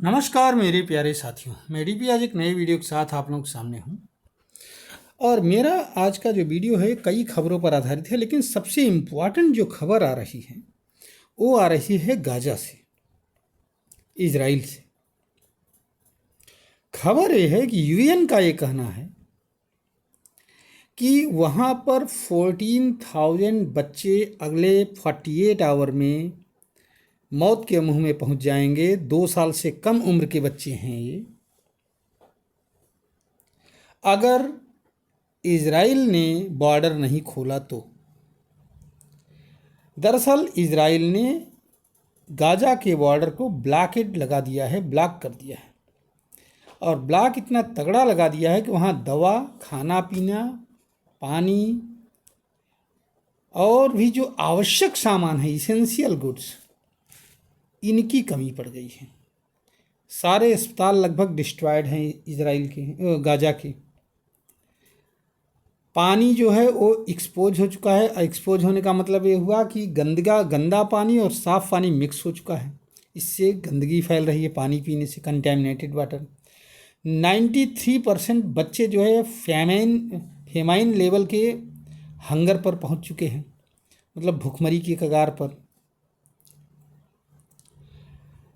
नमस्कार मेरे प्यारे साथियों, मैं डीपी आज एक नए वीडियो के साथ आप लोगों के सामने हूँ। और मेरा आज का जो वीडियो है कई खबरों पर आधारित है, लेकिन सबसे इम्पोर्टेंट जो खबर आ रही है वो आ रही है गाजा से, इजराइल से। खबर ये है कि यूएन का ये कहना है कि वहाँ पर 14,000 बच्चे अगले 48 आवर में मौत के मुंह में पहुंच जाएंगे। 2 साल से कम उम्र के बच्चे हैं ये। अगर इजराइल ने बॉर्डर नहीं खोला तो दरअसल इजराइल ने गाजा के बॉर्डर को ब्लॉकेड लगा दिया है, ब्लॉक कर दिया है। और ब्लॉक इतना तगड़ा लगा दिया है कि वहाँ दवा, खाना पीना, पानी और भी जो आवश्यक सामान है, इसेंशियल गुड्स, इनकी कमी पड़ गई है। सारे अस्पताल लगभग डिस्ट्रॉयड हैं इजराइल के, गाजा के। पानी जो है वो एक्सपोज हो चुका है। एक्सपोज होने का मतलब ये हुआ कि गंदा पानी और साफ़ पानी मिक्स हो चुका है। इससे गंदगी फैल रही है पानी पीने से, कंटेमिनेटेड वाटर। 93% बच्चे जो है फेमाइन लेवल के हंगर पर पहुंच चुके हैं, मतलब भुखमरी की कगार पर।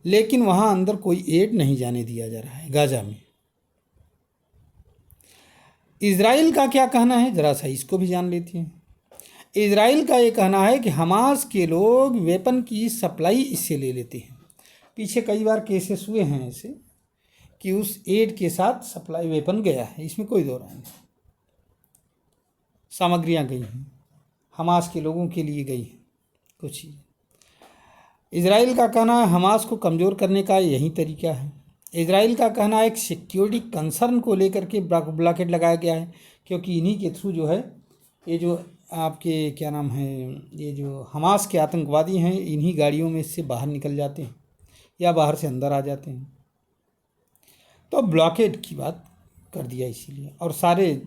लेकिन वहाँ अंदर कोई एड नहीं जाने दिया जा रहा है गाजा में। इजराइल का क्या कहना है, ज़रा सा इसको भी जान लेते हैं। इजराइल का ये कहना है कि हमास के लोग वेपन की सप्लाई इससे ले लेते हैं। पीछे कई बार केसेस हुए हैं ऐसे कि उस एड के साथ सप्लाई वेपन गया है, इसमें कोई दो राय नहीं। सामग्रियाँ गई हैं, हमास के लोगों के लिए गई हैं कुछ चीज़। इजराइल का कहना है हमास को कमज़ोर करने का यही तरीका है। इजराइल का कहना है एक सिक्योरिटी कंसर्न को लेकर के ब्लॉकेट लगाया गया है, क्योंकि इन्हीं के थ्रू जो है ये जो आपके क्या नाम है, ये जो हमास के आतंकवादी हैं, इन्हीं गाड़ियों में से बाहर निकल जाते हैं या बाहर से अंदर आ जाते हैं। तो ब्लॉकेट की बात कर दिया इसीलिए। और सारे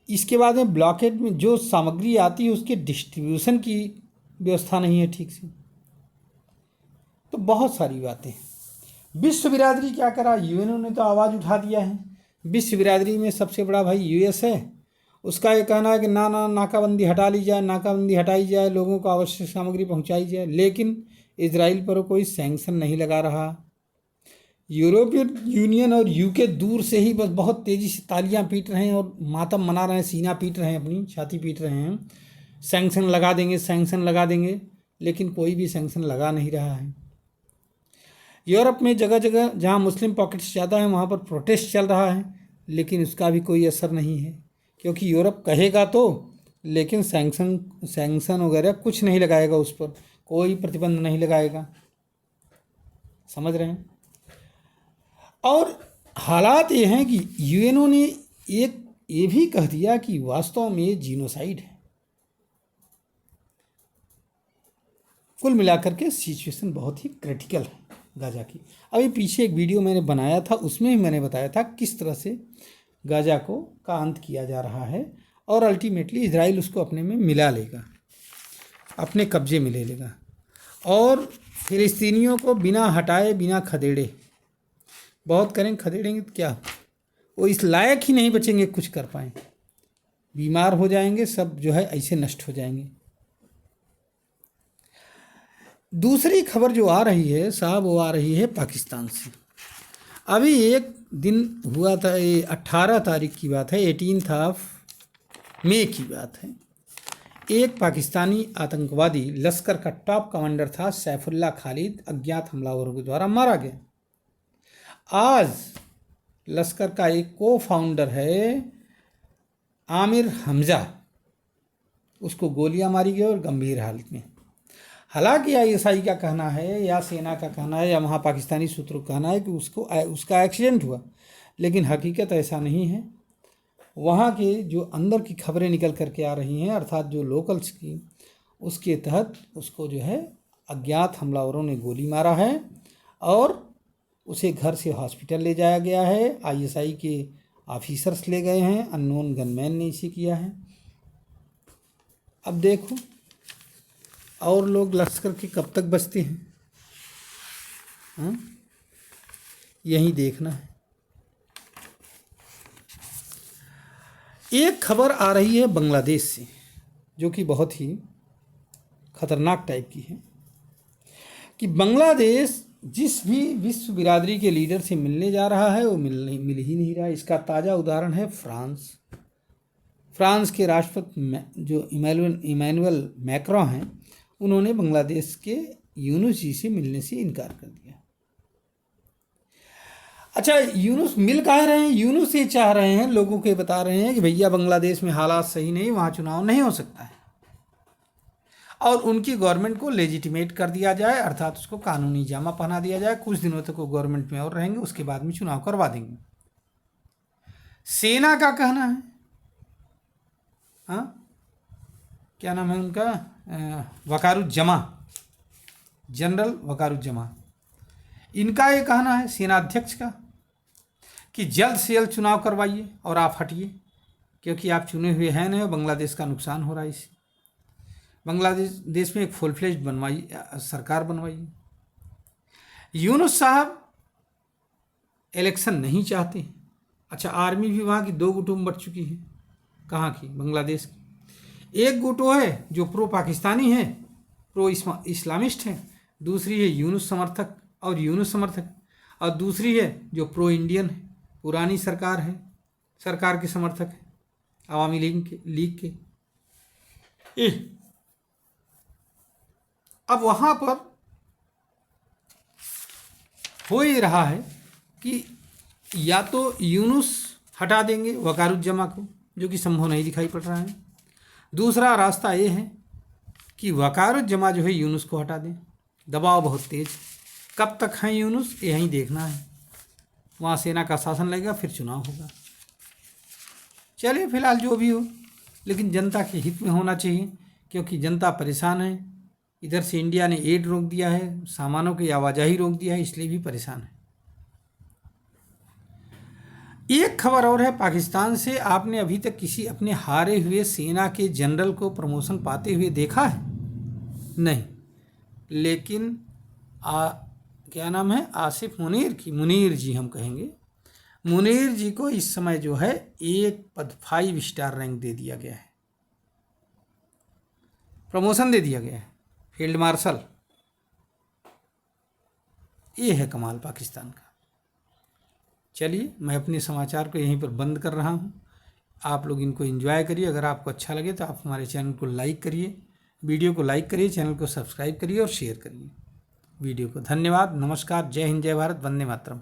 इसके बाद में ब्लॉकेट में जो सामग्री आती है उसके डिस्ट्रीब्यूशन की व्यवस्था नहीं है ठीक से। तो बहुत सारी बातें। विश्व बिरादरी क्या करा, यूएनओ ने तो आवाज़ उठा दिया है। विश्व बिरादरी में सबसे बड़ा भाई यूएस है। उसका ये कहना है कि नाकाबंदी हटा ली जाए, नाकाबंदी हटाई जाए, लोगों को आवश्यक सामग्री पहुंचाई जाए। लेकिन इजराइल पर कोई सैंक्शन नहीं लगा रहा। यूरोपियन यूनियन और यूके दूर से ही बस बहुत तेज़ी से तालियां पीट रहे हैं और मातम मना रहे हैं, सीना पीट रहे हैं, अपनी छाती पीट रहे हैं। सैंक्शन लगा देंगे, सैंक्शन लगा देंगे, लेकिन कोई भी सैंक्शन लगा नहीं रहा है। यूरोप में जगह जगह जहाँ मुस्लिम पॉकेट्स ज़्यादा हैं वहाँ पर प्रोटेस्ट चल रहा है, लेकिन उसका भी कोई असर नहीं है, क्योंकि यूरोप कहेगा तो, लेकिन सैंक्शन वगैरह कुछ नहीं लगाएगा, उस पर कोई प्रतिबंध नहीं लगाएगा। समझ रहे हैं। और हालात ये हैं कि यूएनओ ने एक ये भी कह दिया कि वास्तव में ये जीनोसाइड है। कुल मिलाकर के सिचुएशन बहुत ही क्रिटिकल है गाजा की। अभी पीछे एक वीडियो मैंने बनाया था, उसमें भी मैंने बताया था किस तरह से गाजा का अंत किया जा रहा है और अल्टीमेटली इजराइल उसको अपने में मिला लेगा, अपने कब्जे में ले लेगा और फिलिस्तीनियों को बिना हटाए, बिना खदेड़े, बहुत करेंगे, खदेड़ेंगे तो क्या, वो इस लायक ही नहीं बचेंगे कुछ कर पाएँ। बीमार हो जाएंगे, सब जो है ऐसे नष्ट हो जाएंगे। दूसरी खबर जो आ रही है साहब, वो आ रही है पाकिस्तान से। अभी एक दिन हुआ था, ये 18 तारीख की बात है, 18 मई की बात है। एक पाकिस्तानी आतंकवादी लश्कर का टॉप कमांडर था सैफुल्लाह खालिद, अज्ञात हमलावरों के द्वारा मारा गया। आज लश्कर का एक को फाउंडर है आमिर हमजा, उसको गोलियां मारी गई और गंभीर हालत में। हालांकि आईएसआई का कहना है या सेना का कहना है या वहाँ पाकिस्तानी सूत्रों का कहना है कि उसका एक्सीडेंट हुआ, लेकिन हकीकत ऐसा नहीं है। वहाँ के जो अंदर की खबरें निकल करके आ रही हैं, अर्थात जो लोकल्स की, उसके तहत उसको जो है अज्ञात हमलावरों ने गोली मारा है और उसे घर से हॉस्पिटल ले जाया गया है। आईएसआई के ऑफिसर्स ले गए हैं, अननोन गनमैन ने इसे किया है। अब देखो और लोग लश्कर के कब तक बचते हैं। हाँ, यही देखना है। एक खबर आ रही है बांग्लादेश से, जो कि बहुत ही खतरनाक टाइप की है, कि बांग्लादेश जिस भी विश्व बिरादरी के लीडर से मिलने जा रहा है वो मिल ही नहीं रहा। इसका ताज़ा उदाहरण है फ्रांस। फ्रांस के राष्ट्रपति जो इमैनुअल मैक्रों हैं, उन्होंने बांग्लादेश के यूनुस जी से मिलने से इनकार कर दिया। अच्छा, यूनुस मिल कह रहे हैं, यूनुस ये चाह रहे हैं, लोगों के बता रहे हैं कि भैया बांग्लादेश में हालात सही नहीं, वहाँ चुनाव नहीं हो सकता है, और उनकी गवर्नमेंट को लेजिटिमेट कर दिया जाए, अर्थात उसको कानूनी जामा पहना दिया जाए। कुछ दिनों तक वो गवर्नमेंट में और रहेंगे, उसके बाद में चुनाव करवा देंगे। सेना का कहना है, हाँ क्या नाम है उनका, वकारुज्जमा, जनरल वकारुज्जमा, इनका ये कहना है सेनाध्यक्ष का कि जल्द से जल्द चुनाव करवाइए और आप हटिए, क्योंकि आप चुने हुए हैं नहीं, बांग्लादेश का नुकसान हो रहा है। इससे बांग्लादेश में एक फुल फ्लेज सरकार बनवाइए। यूनुस साहब इलेक्शन नहीं चाहते। अच्छा, आर्मी भी वहाँ की दो गुटों में बट चुकी है। कहाँ की? बांग्लादेश की। एक गुट वो है जो प्रो पाकिस्तानी है, प्रो इस्लामिस्ट है, दूसरी है यूनुस समर्थक और दूसरी है जो प्रो इंडियन है, पुरानी सरकार है, सरकार के समर्थक है, आवामी लीग के। अब वहाँ पर हो ही रहा है कि या तो यूनुस हटा देंगे वकारुज्जमा को, जो कि संभव नहीं दिखाई पड़ रहा है। दूसरा रास्ता ये है कि वकारुज्जमा जो है यूनुस को हटा दें। दबाव बहुत तेज, कब तक हैं यूनुस यहीं देखना है। वहाँ सेना का शासन लगेगा, फिर चुनाव होगा। चलिए फिलहाल जो भी हो, लेकिन जनता के हित में होना चाहिए, क्योंकि जनता परेशान है। इधर से इंडिया ने एड रोक दिया है, सामानों की आवाजाही रोक दिया है, इसलिए भी परेशान है। एक खबर और है पाकिस्तान से। आपने अभी तक किसी अपने हारे हुए सेना के जनरल को प्रमोशन पाते हुए देखा है? नहीं। लेकिन क्या नाम है, आसिफ मुनीर जी हम कहेंगे, मुनीर जी को इस समय जो है एक पद 5 स्टार रैंक दे दिया गया है, प्रमोशन दे दिया गया है, फील्ड मार्शल। ये है कमाल पाकिस्तान का। चलिए, मैं अपने समाचार को यहीं पर बंद कर रहा हूँ। आप लोग इनको एंजॉय करिए। अगर आपको अच्छा लगे तो आप हमारे चैनल को लाइक करिए, वीडियो को लाइक करिए, चैनल को सब्सक्राइब करिए और शेयर करिए वीडियो को। धन्यवाद, नमस्कार, जय हिंद, जय भारत, वंदे मातरम।